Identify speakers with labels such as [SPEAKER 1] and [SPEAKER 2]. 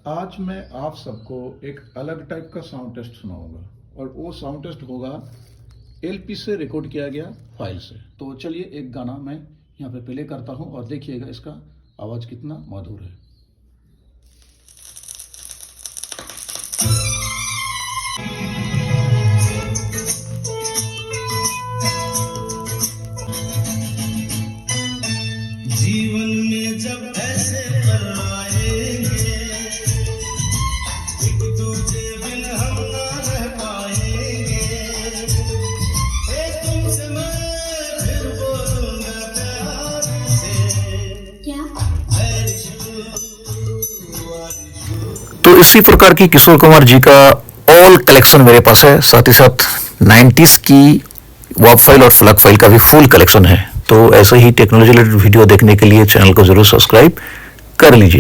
[SPEAKER 1] आज मैं आप सबको एक अलग टाइप का साउंड टेस्ट सुनाऊंगा और वो साउंड टेस्ट होगा एलपी से रिकॉर्ड किया गया फाइल से। तो चलिए एक गाना मैं यहाँ पे प्ले करता हूँ और देखिएगा इसका आवाज कितना मधुर है।
[SPEAKER 2] जीवन में जब ऐसे पल आएंगे, एक दूजे बिन हम ना रह पाएंगे। तुमसे मैं फिर बोलूंगा प्यार से,
[SPEAKER 3] क्या?
[SPEAKER 4] तो इसी प्रकार की किशोर कुमार जी का ऑल कलेक्शन मेरे पास है, साथ ही साथ 90s की वॉप फाइल और फ्लग फाइल का भी फुल कलेक्शन है। तो ऐसे ही टेक्नोलॉजी रिलेटेड वीडियो देखने के लिए चैनल को जरूर सब्सक्राइब कर लीजिए।